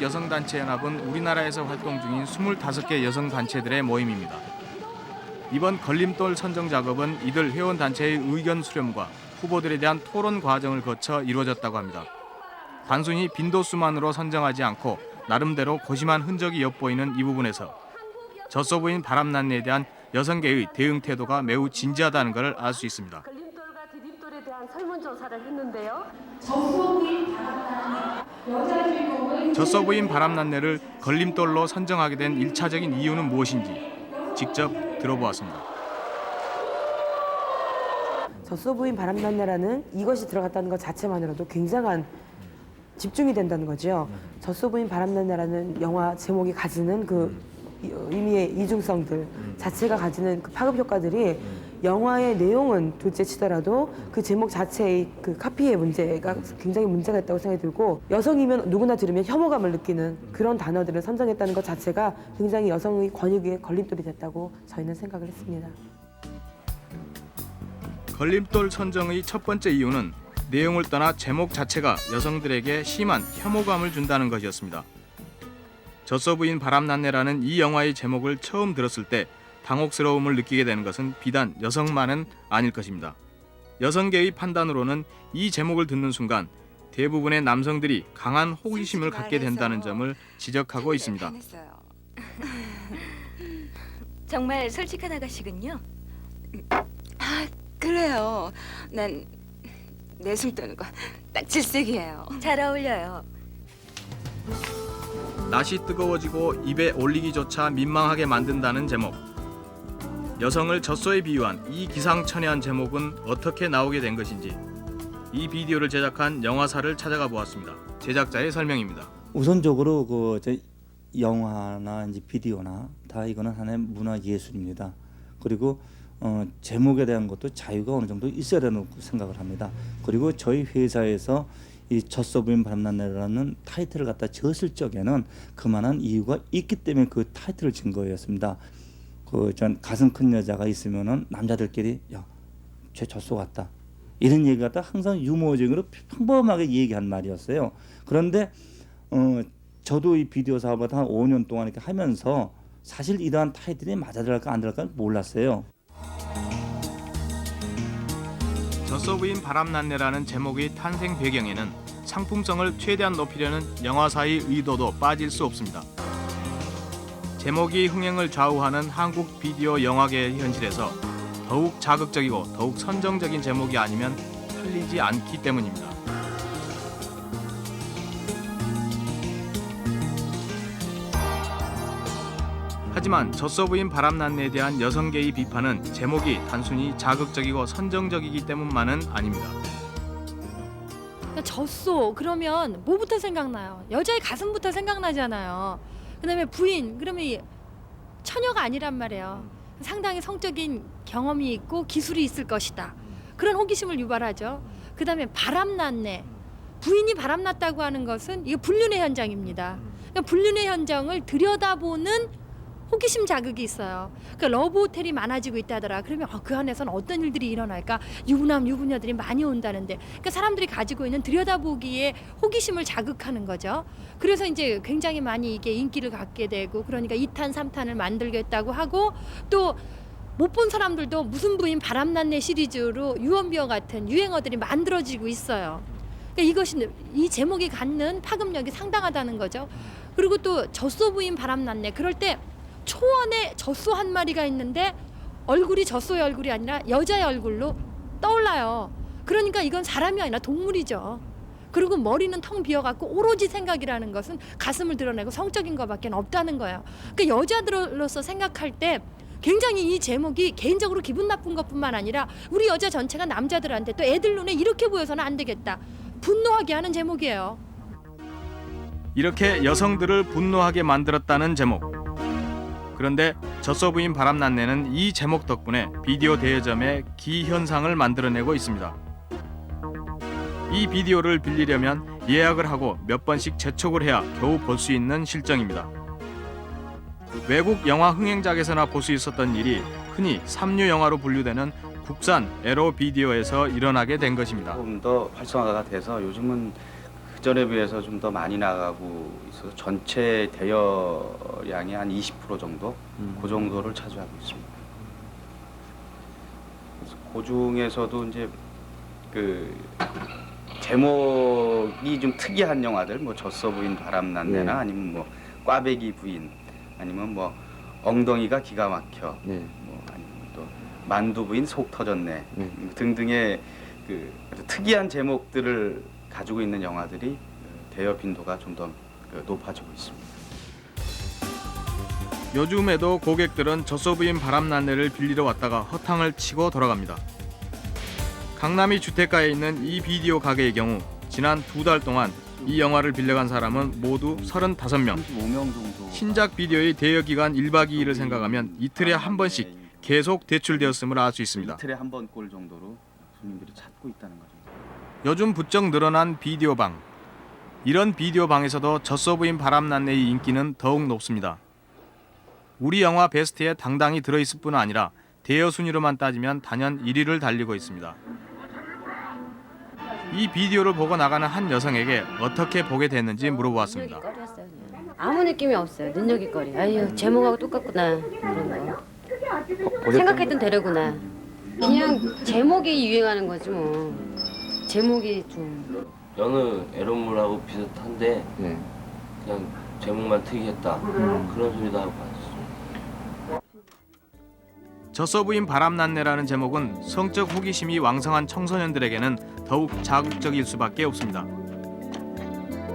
한국여성단체연합은 우리나라에서 활동 중인 25개 여성단체들의 모임입니다. 이번 걸림돌 선정 작업은 이들 회원단체의 의견 수렴과 후보들에 대한 토론 과정을 거쳐 이루어졌다고 합니다. 단순히 빈도수만으로 선정하지 않고 나름대로 고심한 흔적이 엿보이는 이 부분에서 젖소부인 바람난내에 대한 여성계의 대응 태도가 매우 진지하다는 것을 알 수 있습니다. 걸림돌과 디딤돌에 대한 설문조사를 했는데요. 젖소부인 바람난내를 걸림돌로 선정하게 된 1차적인 이유는 무엇인지 직접 들어보았습니다. 젖소부인 바람난내라는 이것이 들어갔다는 것 자체만으로도 굉장한 집중이 된다는 거죠. 젖소부인 바람난내라는 영화 제목이 가지는 그 의미의 이중성들 자체가 가지는 그 파급 효과들이 영화의 내용은 둘째 치더라도 그 제목 자체의 그 카피의 문제가 굉장히 문제가 있다고 생각이 들고, 여성이면 누구나 들으면 혐오감을 느끼는 그런 단어들을 선정했다는 것 자체가 굉장히 여성의 권익에 걸림돌이 됐다고 저희는 생각을 했습니다. 걸림돌 선정의 첫 번째 이유는 내용을 떠나 제목 자체가 여성들에게 심한 혐오감을 준다는 것이었습니다. 젖소부인 바람난내라는 이 영화의 제목을 처음 들었을 때 당혹스러움을 느끼게 되는 것은 비단 여성만은 아닐 것입니다. 여성계의 판단으로는 이 제목을 듣는 순간 대부분의 남성들이 강한 호기심을 갖게 된다는 점을 지적하고 있습니다. 정말 솔직한 아가씨군요. 아, 그래요. 난 내숭 떠는 거 딱 질색이에요. 잘 어울려요. 낯이 뜨거워지고 입에 올리기조차 민망하게 만든다는 제목. 여성을 젖소에 비유한 이 기상천외한 제목은 어떻게 나오게 된 것인지 이 비디오를 제작한 영화사를 찾아가 보았습니다. 제작자의 설명입니다. 우선적으로 영화나 이제 비디오나 다 이거는 하나의 문화 예술입니다. 그리고 제목에 대한 것도 자유가 어느 정도 있어야 된다고 생각을 합니다. 그리고 저희 회사에서 이 젖소부인 바람난내라는 타이틀을 갖다 지었을 적에는 그만한 이유가 있기 때문에 그 타이틀을 진 거였습니다. 전 가슴 큰 여자가 있으면은 남자들끼리 야, 쟤 젖소 같다 이런 얘기 갖다 항상 유머적으로 평범하게 얘기한 말이었어요. 그런데 저도 이 비디오 사업을 한 5년 동안 이렇게 하면서 사실 이러한 타이틀이 맞아 들어갈까 안 들어갈까 몰랐어요. 젖소부인 바람난내라는 제목의 탄생 배경에는 상품성을 최대한 높이려는 영화사의 의도도 빠질 수 없습니다. 제목이 흥행을 좌우하는 한국 비디오 영화계의 현실에서 더욱 자극적이고 더욱 선정적인 제목이 아니면 팔리지 않기 때문입니다. 하지만 젖소부인 바람난내에 대한 여성계의 비판은 제목이 단순히 자극적이고 선정적이기 때문만은 아닙니다. 젖소 그러면 뭐부터 생각나요? 여자의 가슴부터 생각나잖아요. 그다음에 부인 그러면 처녀가 아니란 말이에요. 상당히 성적인 경험이 있고 기술이 있을 것이다. 그런 호기심을 유발하죠. 그다음에 바람났네. 부인이 바람났다고 하는 것은 이게 불륜의 현장입니다. 그러니까 불륜의 현장을 들여다보는 호기심 자극이 있어요. 그러니까 러브 호텔이 많아지고 있다더라. 그러면 그 안에서는 어떤 일들이 일어날까? 유부남 유부녀들이 많이 온다는데, 그러니까 사람들이 가지고 있는 들여다보기에 호기심을 자극하는 거죠. 그래서 이제 굉장히 많이 이게 인기를 갖게 되고, 그러니까 2탄, 3탄을 만들겠다고 하고, 또 못 본 사람들도 무슨 부인 바람났네 시리즈로 유언비어 같은 유행어들이 만들어지고 있어요. 그러니까 이것이 이 제목이 갖는 파급력이 상당하다는 거죠. 그리고 또 젖소 부인 바람났네. 그럴 때 초원에 젖소 한 마리가 있는데 얼굴이 젖소의 얼굴이 아니라 여자의 얼굴로 떠올라요. 그러니까 이건 사람이 아니라 동물이죠. 그리고 머리는 텅 비어갖고 오로지 생각이라는 것은 가슴을 드러내고 성적인 것밖에 없다는 거예요. 그러니까 여자들로서 생각할 때 굉장히 이 제목이 개인적으로 기분 나쁜 것뿐만 아니라 우리 여자 전체가 남자들한테 또 애들 눈에 이렇게 보여서는 안 되겠다. 분노하게 하는 제목이에요. 이렇게 여성들을 분노하게 만들었다는 제목. 그런데 젖소부인 바람난내는 이 제목 덕분에 비디오 대여점에 기현상을 만들어내고 있습니다. 이 비디오를 빌리려면 예약을 하고 몇 번씩 재촉을 해야 겨우 볼 수 있는 실정입니다. 외국 영화 흥행작에서나 볼 수 있었던 일이 흔히 삼류 영화로 분류되는 국산 에로 비디오에서 일어나게 된 것입니다. 조금 더 활성화가 돼서 요즘은 그전에 비해서 좀 더 많이 나가고 있어서 전체 대여량이 한 20% 정도, 그 정도를 차지하고 있습니다. 그래서 그 중에서도 이제 그 제목이 좀 특이한 영화들, 뭐 젖소 부인 바람났네나 아니면 뭐 꽈배기 부인, 아니면 뭐 엉덩이가 기가 막혀, 뭐 아니면 또 만두 부인 속 터졌네 등등의 그 특이한 제목들을 가지고 있는 영화들이 대여 빈도가 좀 더 높아지고 있습니다. 요즘에도 고객들은 젖소 부인 바람난내를 빌리러 왔다가 허탕을 치고 돌아갑니다. 강남이 주택가에 있는 이 비디오 가게의 경우 지난 2달 동안 이 영화를 빌려간 사람은 모두 35명. 35명 정도. 신작 비디오의 대여 기간 1박 2일을 생각하면 이틀에 한 번씩 계속 대출되었음을 알 수 있습니다. 이틀에 한 번 꼴 정도로 손님들이 찾고 있다는 거죠. 요즘 부쩍 늘어난 비디오 방. 이런 비디오 방에서도 젖소 부인 바람난내의 인기는 더욱 높습니다. 우리 영화 베스트에 당당히 들어있을 뿐 아니라 대여 순위로만 따지면 단연 1위를 달리고 있습니다. 이 비디오를 보고 나가는 한 여성에게 어떻게 보게 됐는지 물어보았습니다. 아무 느낌이 없어요. 눈여깃거리. 아유, 제목하고 똑같구나. 그런 거. 생각했던 대로구나. 그냥 제목이 유행하는 거지 뭐. 제목이 좀. 여느 에론물하고 비슷한데 그냥 제목만 특이했다 그런 소리도 하고 봤어요. 젖소 부인 바람난내라는 제목은 성적 호기심이 왕성한 청소년들에게는 더욱 자극적일 수밖에 없습니다.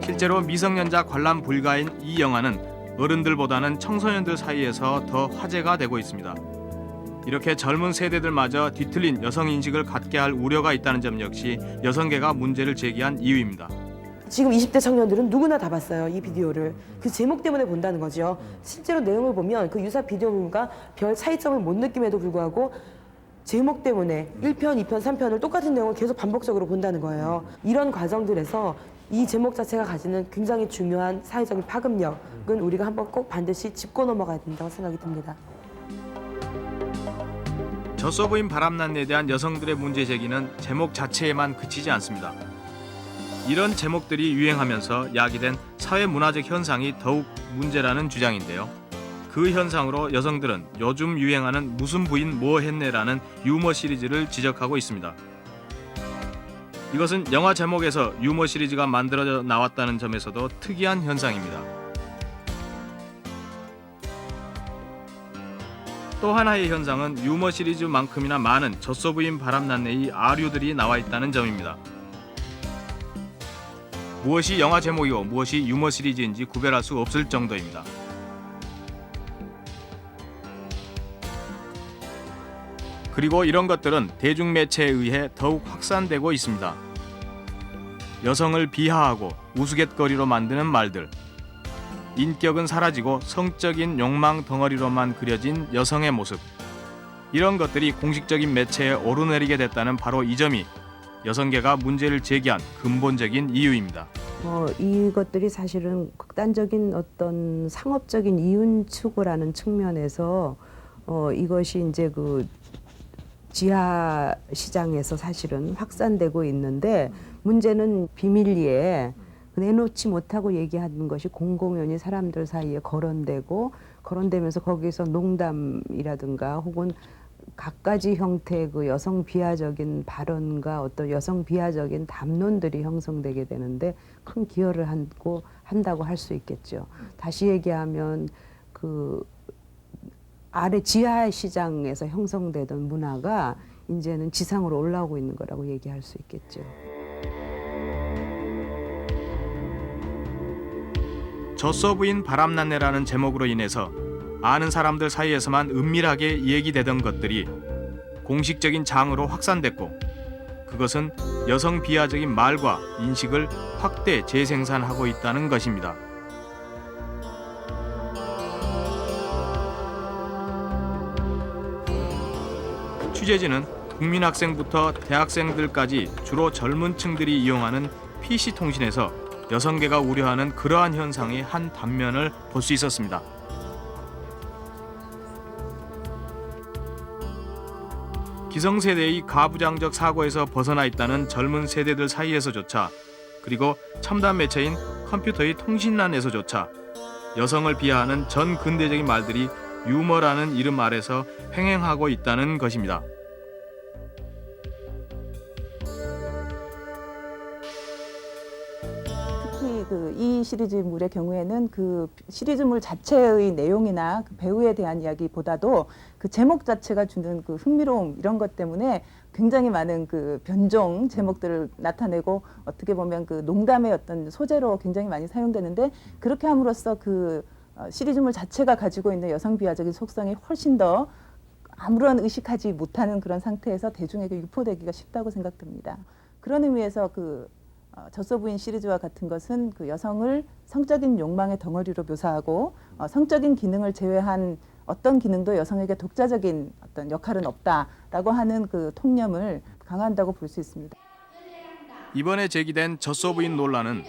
실제로 미성년자 관람 불가인 이 영화는 어른들보다는 청소년들 사이에서 더 화제가 되고 있습니다. 이렇게 젊은 세대들마저 뒤틀린 여성 인식을 갖게 할 우려가 있다는 점 역시 여성계가 문제를 제기한 이유입니다. 지금 20대 청년들은 누구나 다 봤어요, 이 비디오를. 그 제목 때문에 본다는 거죠. 실제로 내용을 보면 그 유사 비디오물과 별 차이점을 못 느낌에도 불구하고 제목 때문에 1편, 2편, 3편을 똑같은 내용을 계속 반복적으로 본다는 거예요. 이런 과정들에서 이 제목 자체가 가지는 굉장히 중요한 사회적인 파급력은 우리가 한번 꼭 반드시 짚고 넘어가야 된다고 생각이 듭니다. 젖소 부인 바람난내에 대한 여성들의 문제 제기는 제목 자체에만 그치지 않습니다. 이런 제목들이 유행하면서 야기된 사회문화적 현상이 더욱 문제라는 주장인데요. 그 현상으로 여성들은 요즘 유행하는 무슨 부인 뭐 했네라는 유머 시리즈를 지적하고 있습니다. 이것은 영화 제목에서 유머 시리즈가 만들어져 나왔다는 점에서도 특이한 현상입니다. 또 하나의 현상은 유머 시리즈만큼이나 많은 젖소 부인 바람난내의 아류들이 나와 있다는 점입니다. 무엇이 영화 제목이고 무엇이 유머 시리즈인지 구별할 수 없을 정도입니다. 그리고 이런 것들은 대중매체에 의해 더욱 확산되고 있습니다. 여성을 비하하고 우스갯거리로 만드는 말들, 인격은 사라지고 성적인 욕망 덩어리로만 그려진 여성의 모습, 이런 것들이 공식적인 매체에 오르내리게 됐다는 바로 이 점이 여성계가 문제를 제기한 근본적인 이유입니다. 이것들이 사실은 극단적인 어떤 상업적인 이윤 추구라는 측면에서 이것이 이제 그 지하 시장에서 사실은 확산되고 있는데, 문제는 비밀리에 내놓지 못하고 얘기하는 것이 공공연히 사람들 사이에 거론되면서 거기서 농담이라든가 혹은 갖가지 형태의 그 여성 비하적인 발언과 어떤 여성 비하적인 담론들이 형성되게 되는데 큰 기여를 한다고 할 수 있겠죠. 다시 얘기하면 그 아래 지하 시장에서 형성되던 문화가 이제는 지상으로 올라오고 있는 거라고 얘기할 수 있겠죠. 젖소 부인 바람난내라는 제목으로 인해서 아는 사람들 사이에서만 은밀하게 얘기되던 것들이 공식적인 장으로 확산됐고, 그것은 여성 비하적인 말과 인식을 확대 재생산하고 있다는 것입니다. 취재진은 국민학생부터 대학생들까지 주로 젊은 층들이 이용하는 PC통신에서 여성계가 우려하는 그러한 현상의 한 단면을 볼 수 있었습니다. 기성세대의 가부장적 사고에서 벗어나 있다는 젊은 세대들 사이에서조차 그리고 첨단 매체인 컴퓨터의 통신란에서조차 여성을 비하하는 전 근대적인 말들이 유머라는 이름 아래서 횡행하고 있다는 것입니다. 특히 이 시리즈물의 경우에는 그 시리즈물 자체의 내용이나 그 배우에 대한 이야기보다도 그 제목 자체가 주는 그 흥미로움 이런 것 때문에 굉장히 많은 그 변종 제목들을 나타내고 어떻게 보면 그 농담의 어떤 소재로 굉장히 많이 사용되는데 그렇게 함으로써 그 시리즈물 자체가 가지고 있는 여성 비하적인 속성이 훨씬 더 아무런 의식하지 못하는 그런 상태에서 대중에게 유포되기가 쉽다고 생각됩니다. 그런 의미에서 그 젖소부인 시리즈와 같은 것은 그 여성을 성적인 욕망의 덩어리로 묘사하고 성적인 기능을 제외한 어떤 기능도 여성에게 독자적인 어떤 역할은 없다라고 하는 그 통념을 강화한다고 볼 수 있습니다. 이번에 제기된 젖소부인 논란은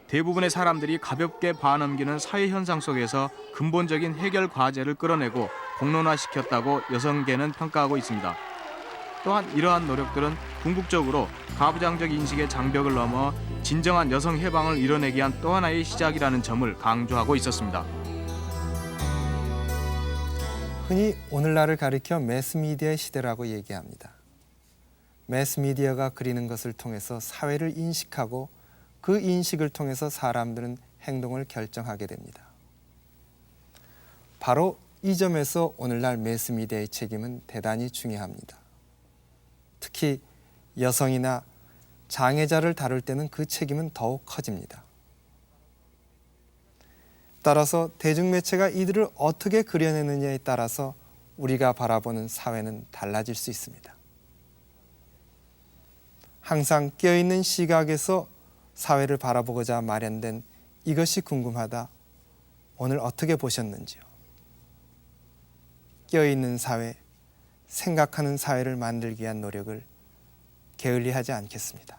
대부분의 사람들이 가볍게 봐넘기는 사회 현상 속에서 근본적인 해결 과제를 끌어내고 공론화시켰다고 여성계는 평가하고 있습니다. 또한 이러한 노력들은 궁극적으로 가부장적 인식의 장벽을 넘어 진정한 여성 해방을 이뤄내기 위한 또 하나의 시작이라는 점을 강조하고 있었습니다. 흔히 오늘날을 가리켜 매스미디어의 시대라고 얘기합니다. 매스미디어가 그리는 것을 통해서 사회를 인식하고 그 인식을 통해서 사람들은 행동을 결정하게 됩니다. 바로 이 점에서 오늘날 매스미디어의 책임은 대단히 중요합니다. 특히 여성이나 장애자를 다룰 때는 그 책임은 더욱 커집니다. 따라서 대중매체가 이들을 어떻게 그려내느냐에 따라서 우리가 바라보는 사회는 달라질 수 있습니다. 항상 껴있는 시각에서 사회를 바라보고자 마련된 이것이 궁금하다. 오늘 어떻게 보셨는지요? 껴있는 사회, 생각하는 사회를 만들기 위한 노력을 게을리하지 않겠습니다.